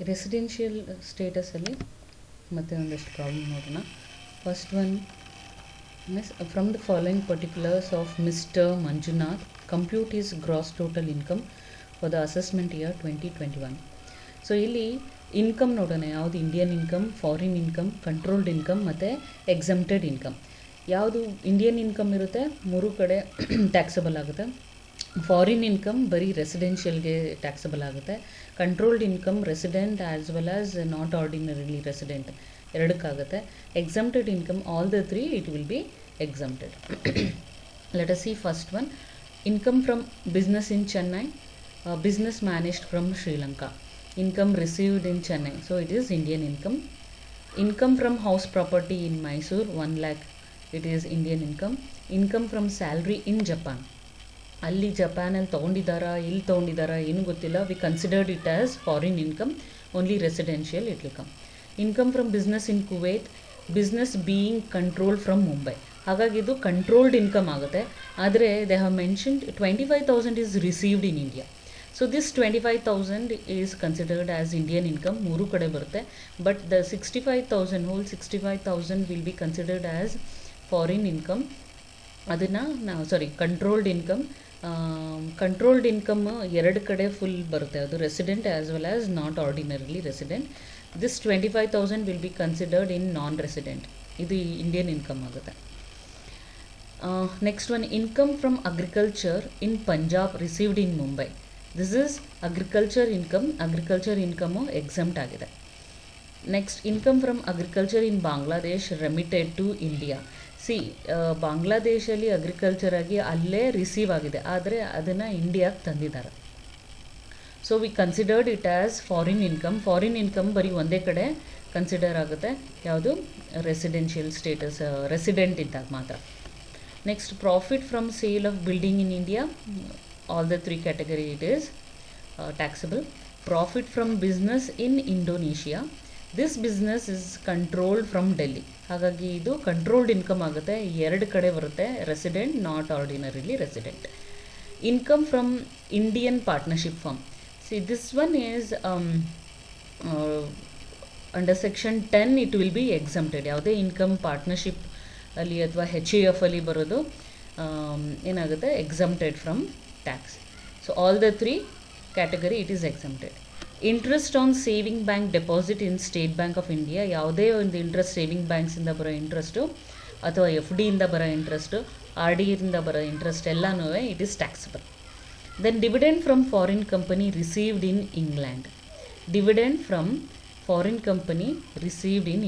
Residential ಸ್ಟೇಟಸಲ್ಲಿ ಮತ್ತೆ ಒಂದಷ್ಟು problem ನೋಡೋಣ. First one miss from the following particulars of mister Manjunath compute is gross total income for the assessment year 2021. So ಇಲ್ಲಿ income ನೋಡೋಣ, ಯಾವುದು Indian income, foreign income, controlled income ಮತ್ತು exempted income. ಯಾವುದು Indian income ಇರುತ್ತೆ ಮೂರು ಕಡೆ taxable ಆಗುತ್ತೆ. Foreign income ಬರೀ ರೆಸಿಡೆನ್ಷಿಯಲ್ಗೆ ಟ್ಯಾಕ್ಸಬಲ್ ಆಗುತ್ತೆ. Controlled income resident as well as not ordinarily resident ಎರಡಕ್ಕಾಗುತ್ತೆ. Exempted income all the three it will be exempted. Let us C first one, income from business in Chennai, business managed from Sri Lanka, income received in Chennai, so it is Indian income. Income from house property in Mysore 1 lakh, it is Indian income. Income from salary in Japan, ಅಲ್ಲಿ ಜಪಾನಲ್ಲಿ ತೊಗೊಂಡಿದ್ದಾರಾ ಇಲ್ಲಿ ತೊಗೊಂಡಿದ್ದಾರಾ ಏನೂ ಗೊತ್ತಿಲ್ಲ, we considered it as foreign income, only residential it will come. Income from business in Kuwait, business being control from Mumbai, ಹಾಗಾಗಿ ಇದು controlled income ಆಗುತ್ತೆ. ಆದರೆ they have mentioned 25,000 is received in India. So this 25,000 is considered as Indian income, ಮೂರು ಕಡೆ ಬರುತ್ತೆ. But the 65,000 will be considered as foreign income. ಅದನ್ನು ನಾವು controlled income. Controlled income ಎರಡು ಕಡೆ ಫುಲ್ ಬರುತ್ತೆ, ಅದು resident as well as not ordinarily resident. This 25,000 will be considered in non resident, ಇದು ಇಂಡಿಯನ್ ಇನ್ಕಮ್ ಆಗುತ್ತೆ. Next one, income from agriculture in Punjab received in Mumbai, this is agriculture income. Agriculture income exempt ಆಗಿದೆ. Next, income from agriculture in Bangladesh remitted to India. ಬಾಂಗ್ಲಾದೇಶಲ್ಲಿ agriculture ಆಗಿ ಅಲ್ಲೇ receive ಆಗಿದೆ, ಆದರೆ ಅದನ್ನು ಇಂಡಿಯಾಗೆ ತಂದಿದ್ದಾರೆ. So we considered it as foreign income. Foreign income ಬರೀ ಒಂದೇ ಕಡೆ ಕನ್ಸಿಡರ್ ಆಗುತ್ತೆ, ಯಾವುದು ರೆಸಿಡೆನ್ಷಿಯಲ್ ಸ್ಟೇಟಸ್ ರೆಸಿಡೆಂಟ್ ಇದ್ದಾಗ ಮಾತ್ರ. Next, profit from sale of building in India, all the three category it is taxable. Profit from business in Indonesia, this business is controlled from Delhi, ಹಾಗಾಗಿ ಇದು controlled income ಆಗುತ್ತೆ, ಎರಡು ಕಡೆ ಬರುತ್ತೆ, resident not ordinarily resident. Income from Indian partnership firm, see this one is under section 10 it will be exempted. ಯಾವುದೇ income partnership ಅಲ್ಲಿ ಅಥವಾ HUF ಅಲ್ಲಿ ಬರೋದು ಏನಾಗುತ್ತೆ, exempted from tax. So all the three category it is exempted. Interest on saving bank deposit in State Bank of India, ಯಾವುದೇ ಒಂದು interest saving ಬ್ಯಾಂಕ್ಸಿಂದ ಬರೋ interest ಅಥವಾ FD ಇಂದ ಬರೋ ಇಂಟ್ರೆಸ್ಟು, RD ಇಂದ ಬರೋ ಇಂಟ್ರೆಸ್ಟ್ ಎಲ್ಲನೂ it is taxable. Then dividend from foreign company received in England, dividend from foreign company received in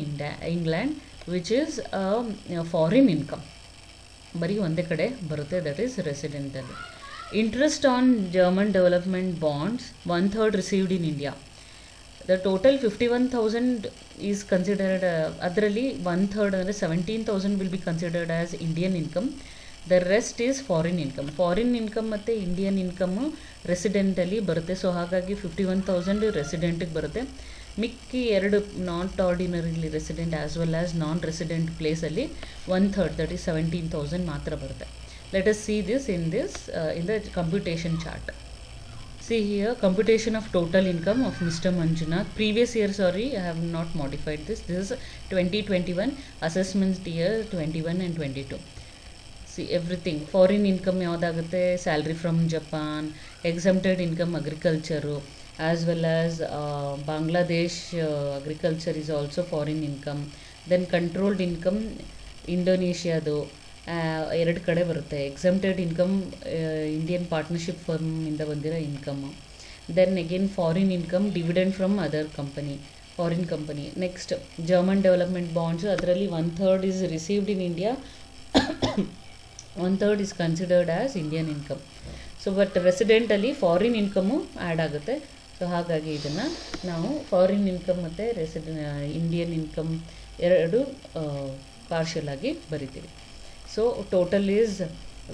England which is foreign income, ಬರೀ ಒಂದೇ ಕಡೆ ಬರುತ್ತೆ, ದಟ್ ಈಸ್ ರೆಸಿಡೆಂಟಲ್ಲಿ. Interest on German development bonds 1/3 received in India, the total 51,000 is considered, ಅದರಲ್ಲಿ 1/3 ಅಂದರೆ 17,000 will be considered as Indian income, the rest is foreign income. Foreign income ಮತ್ತು Indian income ರೆಸಿಡೆಂಟಲ್ಲಿ ಬರುತ್ತೆ, ಸೊ ಹಾಗಾಗಿ 51,000 ರೆಸಿಡೆಂಟಿಗೆ ಬರುತ್ತೆ. ಮಿಕ್ಕಿ ಎರಡು not ordinarily resident as well as non resident ಪ್ಲೇಸಲ್ಲಿ 1/3 ದಟ್ ಈಸ್ 17,000 ಮಾತ್ರ ಬರುತ್ತೆ. Let us see this in the computation chart. See here, computation of total income of Mr. Manjunath. Previous year, sorry, I have not modified this. This is 2021 assessment year 21 and 22. See everything. Foreign income ಯಾವುದಾಗುತ್ತೆ, salary from Japan, exempted income agriculture, as well as Bangladesh agriculture is also foreign income. Then controlled income ಇಂಡೋನೇಷ್ಯಾದು ಎರಡು ಕಡೆ ಬರುತ್ತೆ. Exempted income Indian partnership ಫರ್ಮಿಂದ ಬಂದಿರೋ income. Then again foreign income, dividend from other company, foreign company. Next, German development bonds, ಅದರಲ್ಲಿ 1/3 is received in India, 1/3 is considered as Indian income. So but ರೆಸಿಡೆಂಟಲ್ಲಿ foreign income add ಆಗುತ್ತೆ. So ಹಾಗಾಗಿ ಇದನ್ನು ನಾವು foreign income ಮತ್ತು Indian income ಎರಡು partial ಆಗಿ ಬರಿತೀವಿ. So total is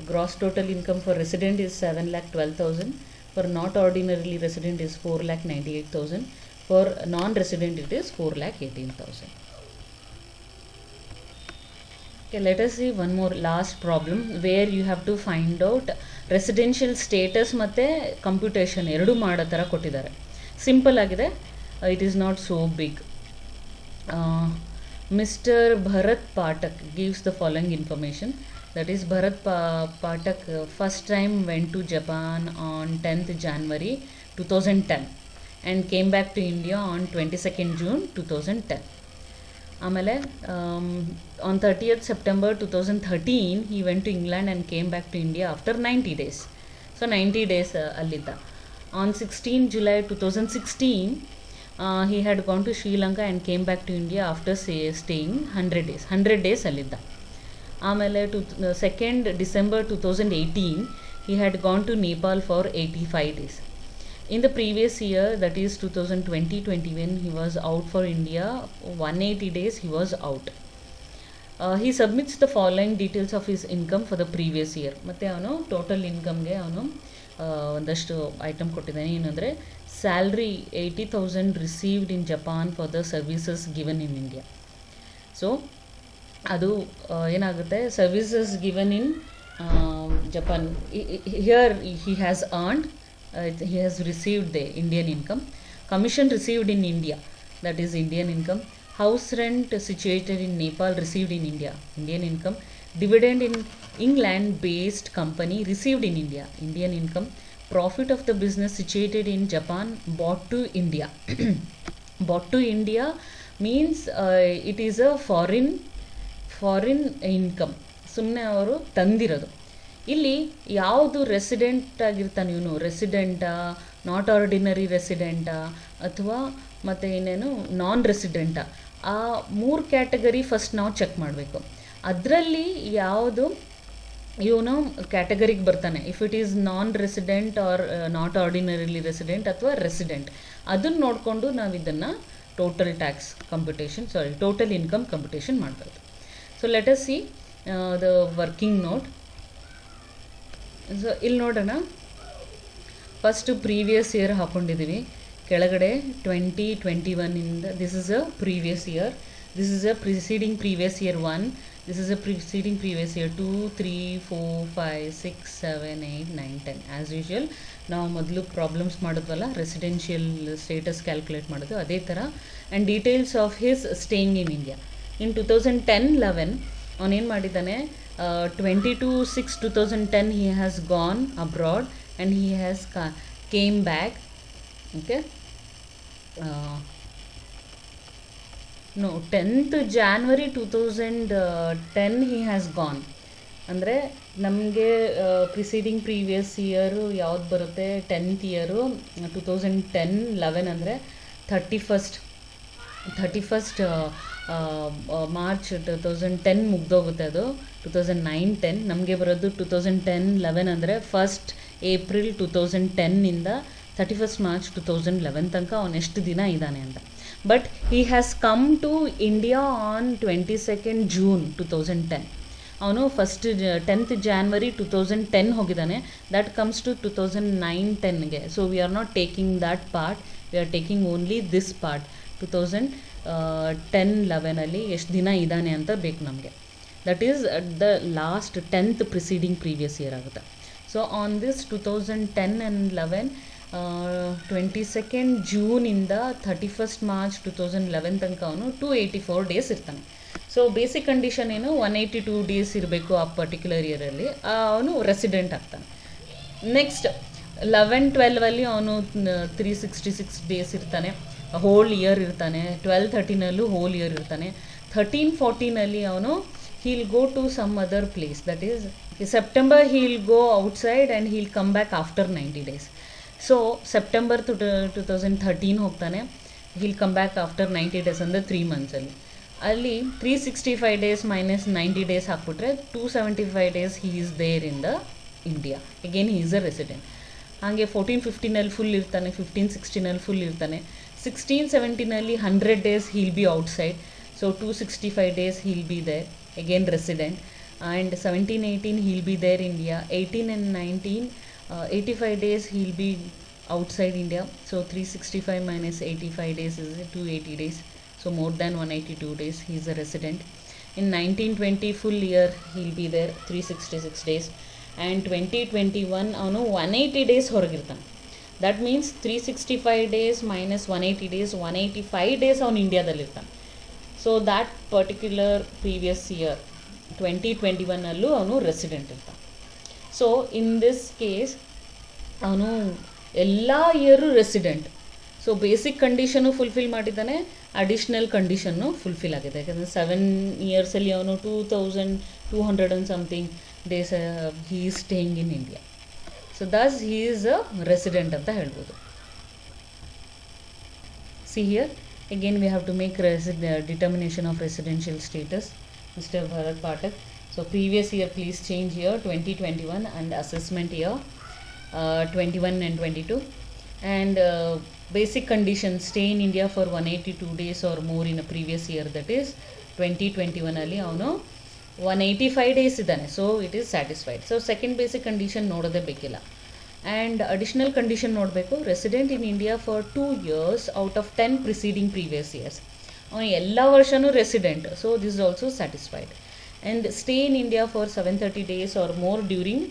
gross total income for resident is 7,12,000, for not ordinarily resident is 4,98,000, for non-resident it is 4,18,000. Okay, let us see one more last problem where you have to find out residential status ಮತ್ತು computation ಎರಡು ಮಾಡೋ ಥರ ಕೊಟ್ಟಿದ್ದಾರೆ. Simple ಆಗಿದೆ. it is not so big. Mr. Bharat Pathak gives the following information. That is, Bharat Pathak first time went to Japan on 10th January 2010 and came back to India on 22nd June 2010. ಆಮೇಲೆ on 30th September 2013 he went to England and came back to India after 90 days. So 90 days ಅಲ್ಲಿದ್ದ. On 16 July 2016 he had gone to Sri Lanka and came back to India after staying 100 days. 100 days ಅಲ್ಲಿದ್ದ. ಆಮೇಲೆ 2nd December 2018 he had gone to Nepal for 85 days. In the previous year, that is 2020, when he was out for India, 180 days he was out. He submits the following details of his income for the previous year. ಮತ್ತು ಅವನು total ಇನ್ಕಮ್ಗೆ ಅವನು ಒಂದಷ್ಟು item ಕೊಟ್ಟಿದ್ದಾನೆ. ಏನಂದರೆ salary 80,000 received in Japan for the services given in India. So ಅದು ಏನಾಗುತ್ತೆ, services given in Japan, here he has earned, he has received the Indian income. Commission received in India, that is Indian income. House rent situated in Nepal received in India, Indian income. Dividend in England based company received in India, Indian income. Profit of the business situated in Japan bought to India. Bought to India means it is a foreign income. ಸುಮ್ಮನೆ ಅವರು ತಂದಿರೋದು. ಇಲ್ಲಿ ಯಾವುದು resident ಆಗಿರ್ತಾನೆ ಇವನು, ರೆಸಿಡೆಂಟಾ, not ordinary ರೆಸಿಡೆಂಟಾ, ಅಥವಾ ಮತ್ತು ಇನ್ನೇನು ನಾನ್ ರೆಸಿಡೆಂಟಾ, ಆ 3 ಕ್ಯಾಟಗರಿ ಫಸ್ಟ್ ನಾವು ಚೆಕ್ ಮಾಡಬೇಕು. ಅದರಲ್ಲಿ ಯಾವುದು ಇವನು ಕ್ಯಾಟಗರಿಗೆ ಬರ್ತಾನೆ, if it is non resident or not ordinarily resident ಅಥವಾ ರೆಸಿಡೆಂಟ್, ಅದನ್ನು ನೋಡಿಕೊಂಡು ನಾವು ಇದನ್ನು total tax computation, total income computation ಮಾಡಬಹುದು. So let us see the working note. So ಇಲ್ಲಿ ನೋಡೋಣ, ಫಸ್ಟು ಪ್ರೀವಿಯಸ್ ಇಯರ್ ಹಾಕ್ಕೊಂಡಿದ್ದೀವಿ. ಕೆಳಗಡೆ 2021 this is a previous year, this is a preceding previous year 1, this is a preceding previous year 2, 3, 4, 5, 6, 7, 8, 9, 10. As usual ನಾವು ಮೊದಲು problems ಮಾಡಿದ್ವಲ್ಲ, residential status calculate ಮಾಡೋದು ಅದೇ ಥರ. And details of his staying in India. In 2010-11 ಅವನೇನು ಮಾಡಿದ್ದಾನೆ, 22/6/2010 he has gone abroad and he has came back. Okay, no, 10th January 2010 he has gone. ಅಂದರೆ ನಮಗೆ ಪ್ರಿಸೀಡಿಂಗ್ ಪ್ರೀವಿಯಸ್ ಇಯರು ಯಾವ್ದು ಬರುತ್ತೆ, 10th ಇಯರು 2010-11 ಅಂದರೆ 31st ಮಾರ್ಚ್ 2010 ಮುಗ್ದೋಗುತ್ತೆ. ಅದು 2009-10. ನಮಗೆ ಬರೋದು 2010-11 ಅಂದರೆ 1st April 2010 31st March 2011 ತನಕ ಅವನು ಎಷ್ಟು ದಿನ ಇದ್ದಾನೆ ಅಂತ. But he has come to India on 22nd June 2010. ಅವನು ಫಸ್ಟ್ 10th January 2010 ಹೋಗಿದ್ದಾನೆ. ದಟ್ ಕಮ್ಸ್ ಟು 2009-10ಗೆ. So we are not taking that part, we are taking only this part. 2010-11 ಎಷ್ಟು ದಿನ ಇದ್ದಾನೆ ಅಂತ ಬೇಕು ನಮಗೆ. That is the last 10th preceding previous year ಆಗುತ್ತೆ. So on this 2010-11 22nd June 31st March 2011 ತನಕ ಅವನು 284 ಡೇಸ್ ಇರ್ತಾನೆ. ಸೊ ಬೇಸಿಕ್ ಕಂಡೀಷನ್ ಏನು, 182 ಡೇಸ್ ಇರಬೇಕು ಆ ಪರ್ಟಿಕ್ಯುಲರ್ ಇಯರಲ್ಲಿ, ಅವನು ರೆಸಿಡೆಂಟ್ ಆಗ್ತಾನೆ. ನೆಕ್ಸ್ಟ್ 11-12 ಅವನು 366 ಡೇಸ್ ಇರ್ತಾನೆ, ಹೋಲ್ ಇಯರ್ ಇರ್ತಾನೆ. 12-13 ಹೋಲ್ ಇಯರ್ ಇರ್ತಾನೆ. 13-14 ಅವನು he'll go to some other place, that is September he'll go outside and he'll come back after 90 days. So September 2013 ಹೋಗ್ತಾನೆ, he'll come back after 90 days ಅಂದರೆ 3 months ಅಲ್ಲಿ 365 days minus 90 days ಹಾಕ್ಬಿಟ್ರೆ 275 days he is there in the India. again he is a resident. ಹಾಗೆ 14-15 full ಇರ್ತಾನೆ, 15-16 full ಇರ್ತಾನೆ. 16-17 100 days he'll be outside, so 265 days he'll be there, again resident. And 17-18 he'll be there India. 18 and 19 85 days he'll be outside India, so 365 minus 85 days is 280 days, so more than 182 days he is a resident. In 19-20 full year he'll be there, 366 days. And 20-21 ಅವನು 180 days ಹೊರಗಿರ್ತಾನೆ. That means 365 days minus 180 days 185 days ಅವನು ಇಂಡಿಯಾದಲ್ಲಿರ್ತಾನೆ. So that particular previous year 2021 ಅವನು resident ಇರ್ತಾನೆ. So in this case ಅವನು ಎಲ್ಲ year resident. So basic condition fulfil ಮಾಡಿದ್ದಾನೆ, additional condition fulfil ಆಗಿದೆ. ಯಾಕಂದರೆ 7 ಇಯರ್ಸಲ್ಲಿ ಅವನು 2200 and something days he is staying in India. So Dus he is a resident ಅಂತ ಹೇಳ್ಬೋದು. See here again we have to make determination of residential status, Mr. Bharat Pathak. So previous year please change here 2021 and assessment year 21 and 22, and basic conditions stay in India for 182 days or more in a previous year, that is 2021 ಅಲ್ಲಿ ಅವನು 185 days ಇದ್ದಾನೆ. So it is satisfied. So second basic condition ನೋಡೋದೇ ಬೇಕಿಲ್ಲ. And additional condition ನೋಡಬೇಕು, resident in India for 2 years out of 10 preceding previous years. ಅವನು ಎಲ್ಲ ವರ್ಷವೂ resident. So this is also satisfied. And stay in India for 730 days or more during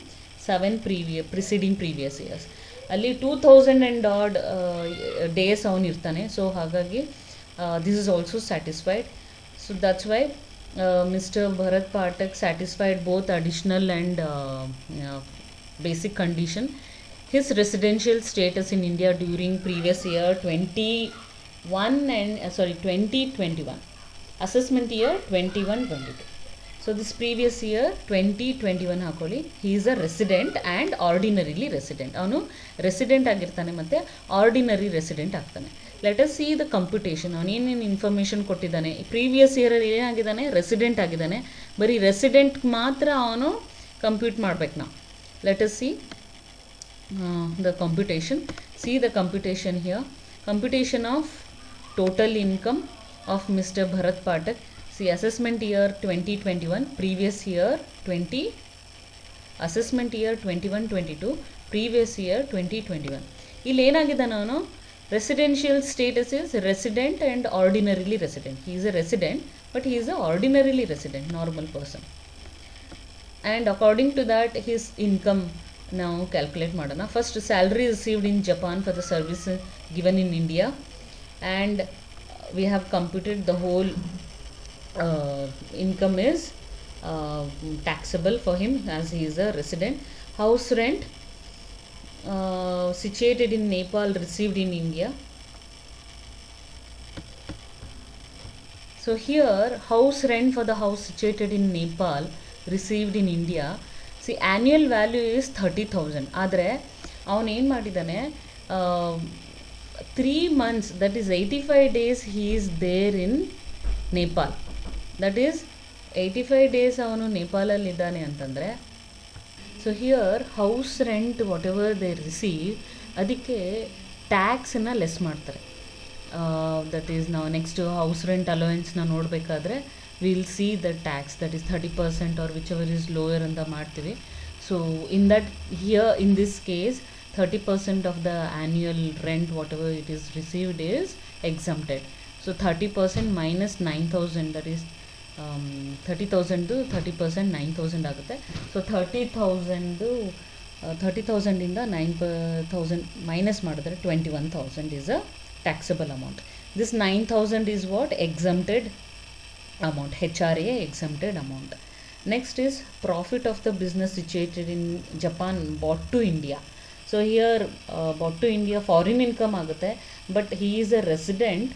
7 preceding previous years. ಅಲ್ಲಿ 2000 and odd days ಅವನು ಇರ್ತಾನೆ. So ಹಾಗಾಗಿ this is also satisfied. So that's why Mr. Bharat Pathak satisfied both additional and basic condition. His residential status in India during previous year 2021, assessment year 21-22. So this previous year 2021 ಹಾಕೊಳ್ಳಿ, he is a resident and ordinarily resident. ಅವನು resident ಆಗಿರ್ತಾನೆ ಮತ್ತು ordinary resident ಆಗ್ತಾನೆ. Let us see the computation. ಅವನು ಏನೇನು information ಕೊಟ್ಟಿದ್ದಾನೆ. Previous ಇಯರಲ್ಲಿ ಏನಾಗಿದ್ದಾನೆ, resident ಆಗಿದ್ದಾನೆ. ಬರೀ ರೆಸಿಡೆಂಟ್ ಮಾತ್ರ ಅವನು ಕಂಪ್ಯೂಟ್ ಮಾಡ್ಬೇಕು ನಾವು. Let us C the computation. See the computation here. Computation of total income of Mr. Bharat Pathak. See assessment year 2021, previous year 20, assessment year 21-22, previous year 2021. ಇಲ್ಲಿ ಏನಾಗಿದ್ದಾನೆ ಅವನು, residential status is resident and ordinarily resident. He is a resident but he is a ordinarily resident, normal person. And according to that his income ನಾವು calculate ಮಾಡೋಣ. First salary received in Japan for the service given in India, and we have computed the whole income is taxable for him as he is a resident. House rent situated in Nepal received in India. So here house rent for the house situated in Nepal received in India, see annual value is 30,000. ಆದರೆ ಅವನು ಏನು ಮಾಡಿದ್ದಾನೆ, 3 months, that is 85 days he is there in Nepal. That is 85 days ಅವನು ನೇಪಾಳಲ್ಲಿದ್ದಾನೆ ಅಂತಂದರೆ, so here house rent whatever they receive ಅದಕ್ಕೆ ಟ್ಯಾಕ್ಸನ್ನು less ಮಾಡ್ತಾರೆ. ದಟ್ ಈಸ್ ನಾವು ನೆಕ್ಸ್ಟ್ ಹೌಸ್ ರೆಂಟ್ ಅಲೋವೆನ್ಸ್ನ ನೋಡಬೇಕಾದ್ರೆ will see the tax, that is 30% or whichever is lower ಅಂತ ಮಾಡ್ತೀವಿ. So in that here in this case 30% of the annual rent whatever it is received is exempted. So 30% minus 9,000, that is 30,000 30% 9,000 ಆಗುತ್ತೆ. So 30,000ಇಂದ 9,000 minus ಮಾಡಿದ್ರೆ 21,000 is a taxable amount. This 9,000 is what exempted amount, HRA exempted amount. Next is profit of the business situated in Japan bought to India. So here bought to India foreign income ಆಗುತ್ತೆ, but he is a resident,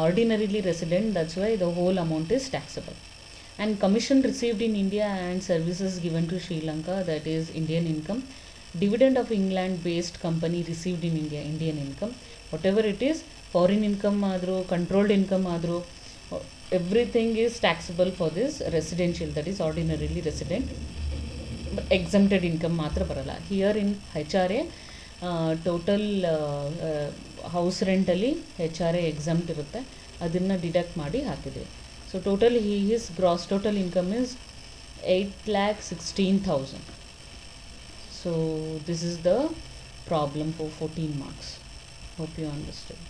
ordinarily resident, that's why the whole amount is taxable. And commission received in India and services given to Sri Lanka, that is Indian income. Dividend of England based company received in India, Indian income. Whatever it is, foreign income ಆದರೂ controlled income ಆದರೂ everything is taxable for this residential, that is ordinarily resident. But exempted income ಮಾತ್ರ ಬರಲ್ಲ. Here in HRA total house ರೆಂಟಲ್ಲಿ HRA exempt ಇರುತ್ತೆ, ಅದನ್ನು deduct ಮಾಡಿ ಹಾಕಿದ್ದೀವಿ. So total his gross total income is 8,16,000. So this is the problem for 14 marks. Hope you understood.